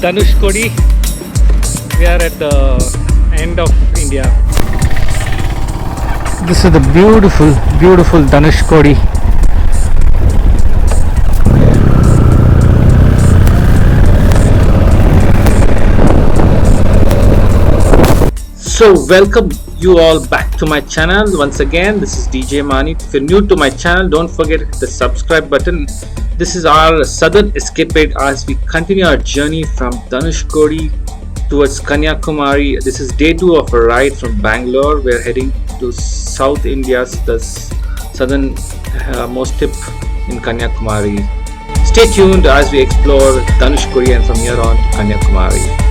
Dhanushkodi. We are at the end of India. This is the beautiful, beautiful Dhanushkodi. So welcome you all back to my channel once again. This is Djmahaneet. If you're new to my channel, don't forget to hit the subscribe button. This is our Southern Escapade as we continue our journey from Dhanushkodi towards Kanyakumari. This is day 2 of a ride from Bangalore. We're heading to South India's the southern most tip in Kanyakumari. Stay tuned as we explore Dhanushkodi and from here on to Kanyakumari.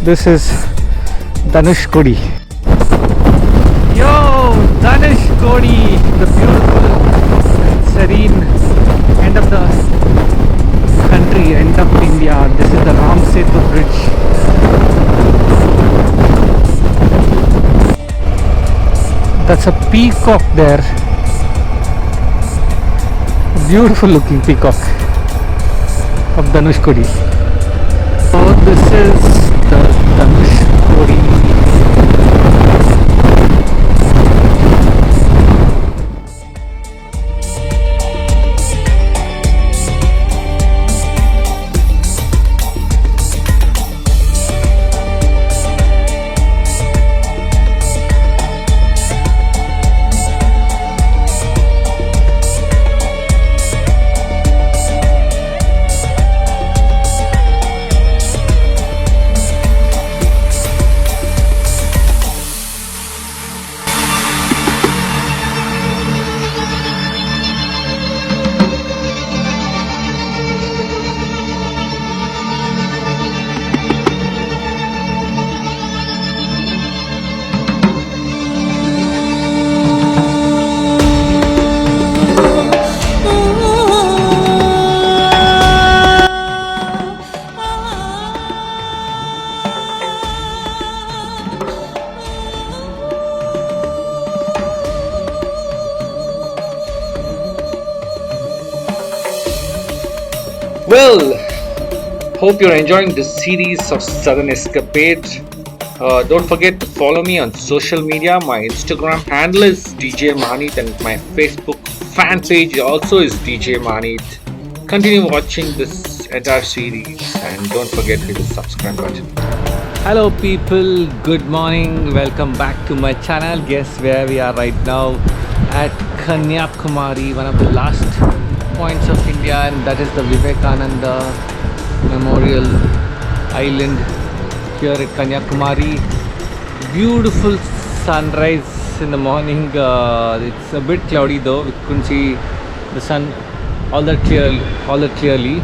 This is Dhanushkodi. Yo, Dhanushkodi, the beautiful and serene end of the country, end of India. This is the Rameswaram bridge. That's a peacock there. A beautiful looking peacock of Dhanushkodi. So this is the Dhanushkodi. Well, hope you're enjoying this series of Southern Escapade. Don't forget to follow me on social media. My Instagram handle is Djmahaneet and my Facebook fan page also is Djmahaneet. Continue watching this entire series and don't forget to hit the subscribe button. Hello people, good morning. Welcome back to my channel. Guess where we are right now? At Kanyakumari, one of the last points of India, and that is the Vivekananda Memorial Island here at Kanyakumari. Beautiful sunrise in the morning. It's a bit cloudy though, we couldn't see the sun all that clearly,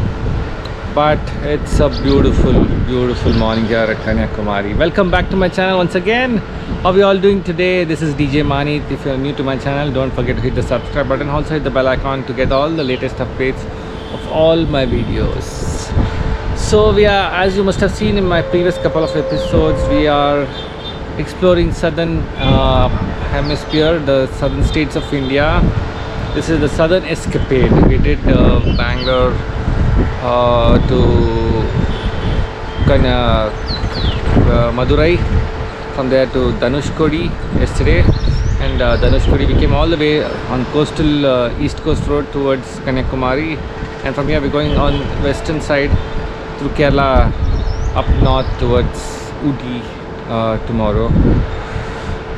but it's a beautiful morning here at Kanyakumari. Welcome back to my channel once again. How are we all doing today? This is Djmahaneet. If you are new to my channel, don't forget to hit the subscribe button. Also hit the bell icon to get all the latest updates of all my videos. So we are, as you must have seen in my previous couple of episodes, we are exploring southern hemisphere, the southern states of India. This is the Southern Escapade. We did Bangalore to Madurai, from there to Dhanushkodi yesterday, and Dhanushkodi we came all the way on coastal east coast road towards Kanyakumari, and from here we're going on western side through Kerala up north towards Ooty tomorrow.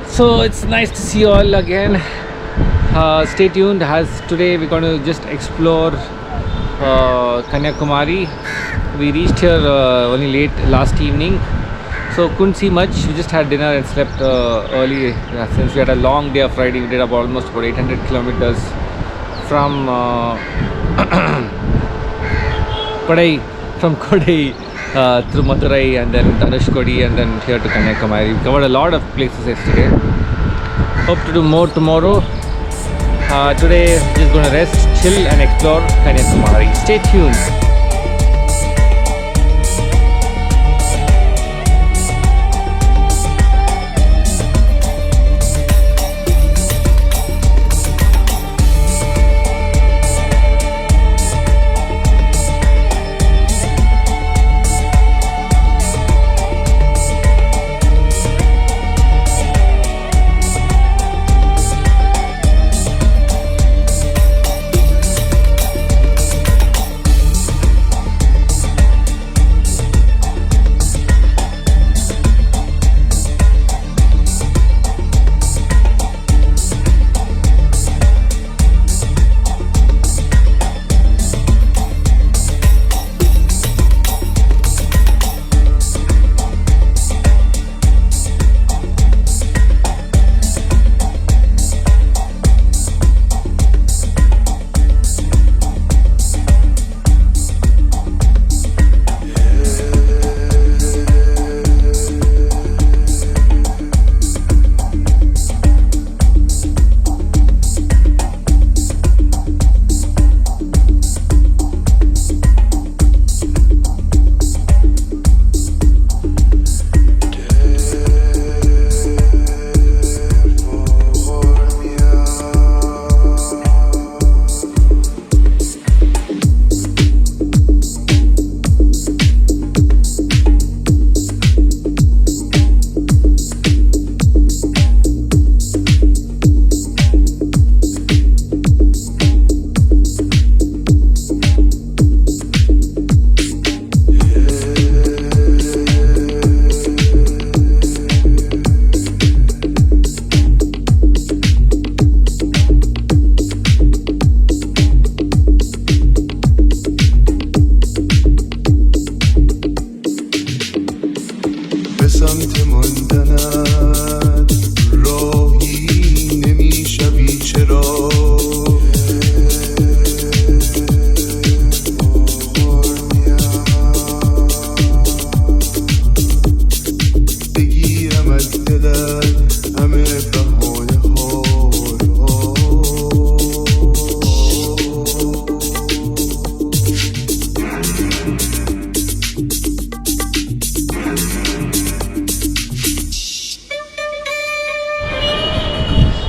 So it's nice to see you all again. Stay tuned, as today we're going to just explore Kanyakumari. We reached here only late last evening, So couldn't see much. We just had dinner and slept early since we had a long day of riding. We did about almost about 800 kilometers from Kodai, through Madurai and then Dhanushkodi and then here to Kanyakumari. We covered a lot of places yesterday. Hope to do more tomorrow. Today just going to rest, chill and explore Kanyakumari. Stay tuned.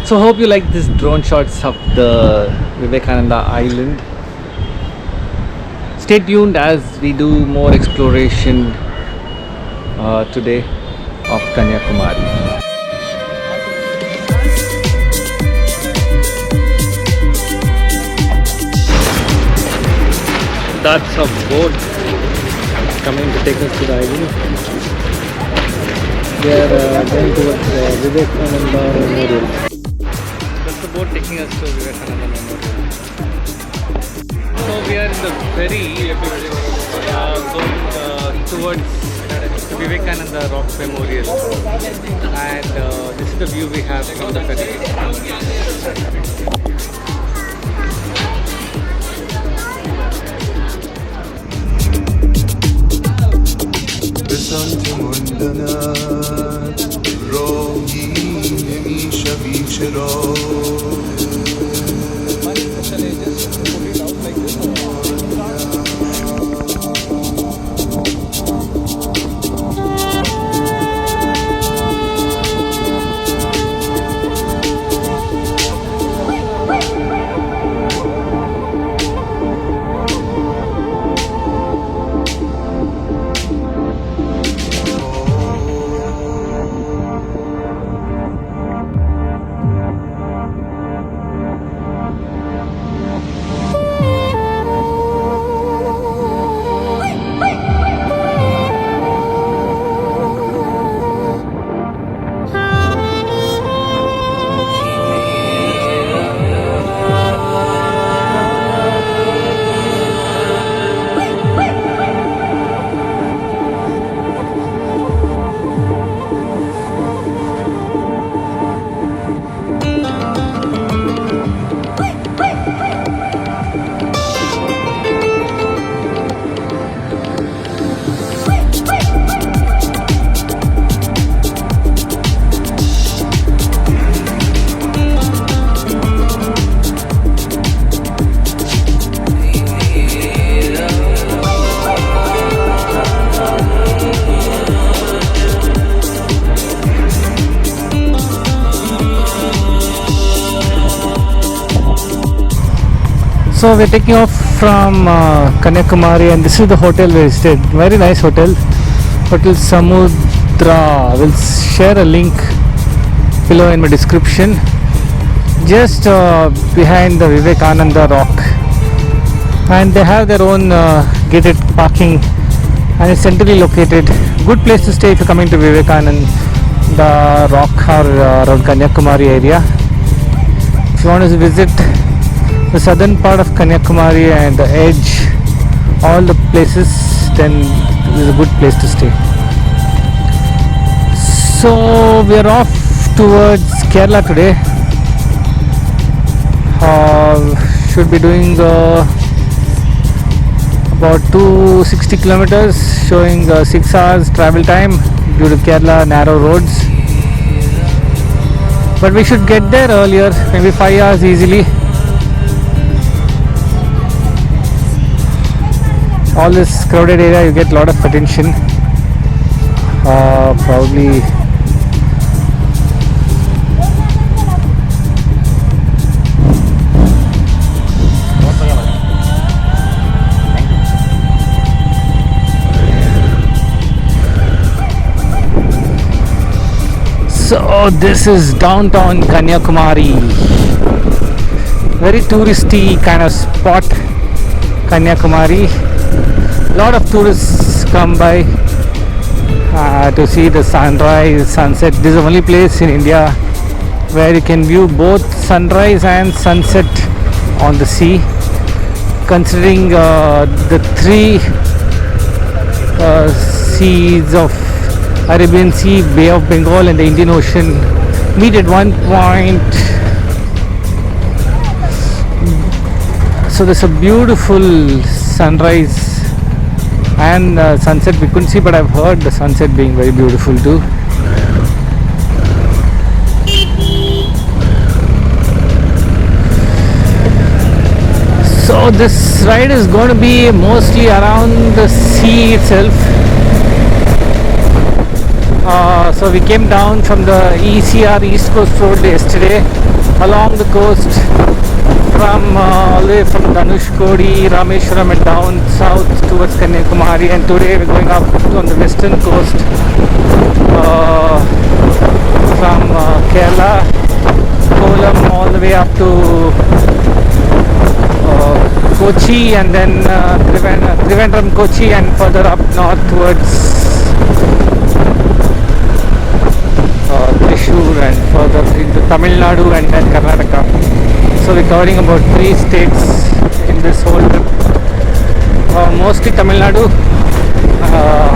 So hope you like this drone shots of the Vivekananda Island. Stay tuned as we do more exploration today of Kanyakumari. That's a boat coming to take us to the island. We are going towards Vivekananda Memorial. That's the boat taking us to Vivekananda Memorial. So we are in the ferry going towards the Vivekananda Rock Memorial, and this is the view we have from the ferry. So we're taking off from Kanyakumari, and this is the hotel where we stayed. Very nice hotel, Hotel Samudra. We'll share a link below in my description. Just behind the Vivekananda rock, and they have their own gated parking, and it's centrally located. Good place to stay if you're coming to Vivekananda rock or around Kanyakumari area. If you want to visit the southern part of Kanyakumari and the edge, all the places, then this is a good place to stay. So we are off towards Kerala today. Should be doing about 260 kilometers, showing 6 hours travel time due to Kerala narrow roads. But we should get there earlier, maybe 5 hours easily. All this crowded area, you get a lot of attention. Probably so this is downtown Kanyakumari. Very touristy kind of spot, Kanyakumari. Lot of tourists come by to see the sunrise, sunset. This is the only place in India where you can view both sunrise and sunset on the sea. Considering the three seas of Arabian Sea, Bay of Bengal and the Indian Ocean meet at one point. So there's a beautiful sunrise and sunset we couldn't see, but I've heard the sunset being very beautiful too. So this ride is going to be mostly around the sea itself. So we came down from the ECR East Coast Road yesterday along the coast from all the way from Dhanushkodi, Rameswaram and down south towards Kanyakumari, and today we're going up on the western coast from Kerala, Kollam all the way up to Kochi, and then Trivandrum, Kochi, and further up north towards Thrissur and further into Tamil Nadu and then Karnataka. So we're covering about 3 states in this whole trip. Mostly Tamil Nadu,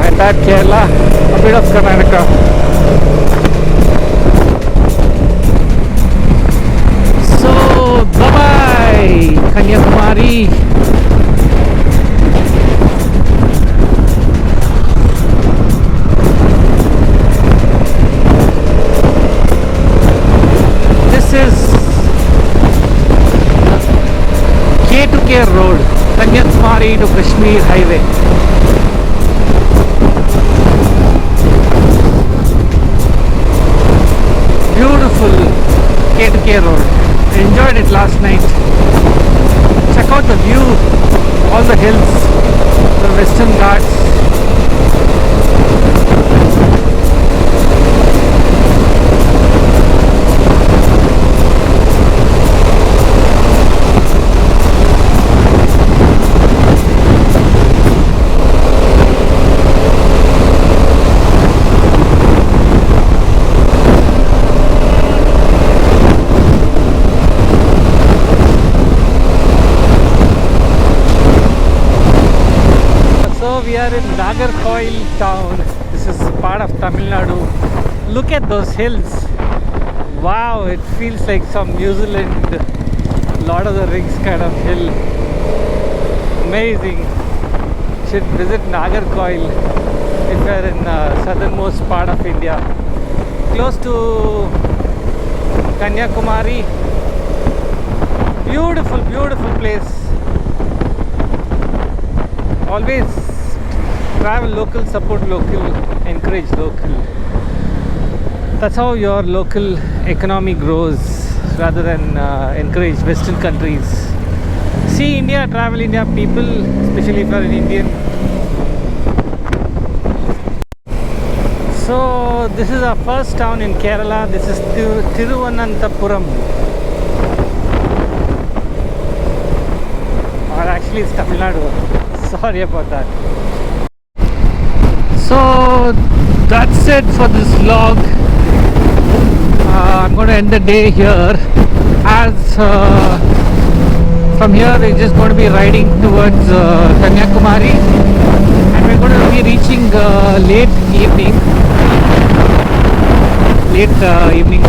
entire Kerala, a bit of Karnataka. So bye bye Kanyakumari. K2K Road, Kanyakumari to Kashmir Highway. Beautiful K2K Road. Enjoyed it last night. Check out the view, all the hills, the Western Ghats. We are in Nagarcoil town. This is part of Tamil Nadu. Look at those hills. Wow, it feels like some New Zealand Lord of the Rings kind of hill. Amazing. Should visit Nagarcoil if you are in southernmost part of India. Close to Kanyakumari. Beautiful, beautiful place. Always travel local, support local, encourage local. That's how your local economy grows, rather than encourage Western countries. See India, travel India people, especially if you are an Indian. So this is our first town in Kerala. This is Thiruvananthapuram. Or actually it's Tamil Nadu. Sorry about that. So that's it for this vlog. I'm going to end the day here, as from here we're just going to be riding towards Kanyakumari, and we're going to be reaching late evening,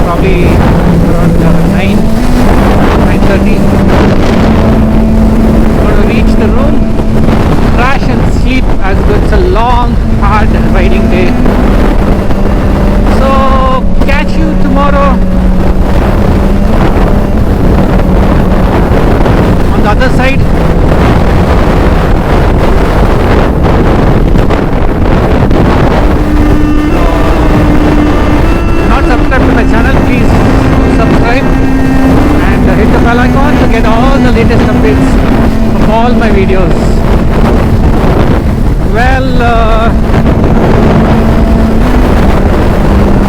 probably around 9:30. Going to reach the room, crash and sleep, as it's a long hard riding day. So catch you tomorrow on the other side. Not subscribed to my channel, please subscribe and hit the bell icon to get all the latest updates of all my videos. Well,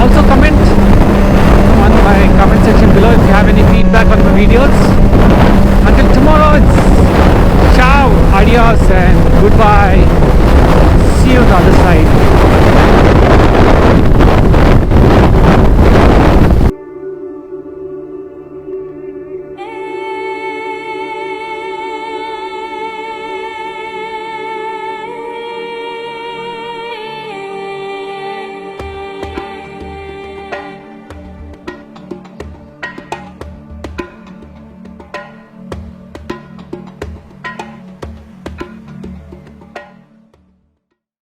also comment on my comment section below if you have any feedback on my videos. Until tomorrow, it's ciao, adios and goodbye. See you on the other side.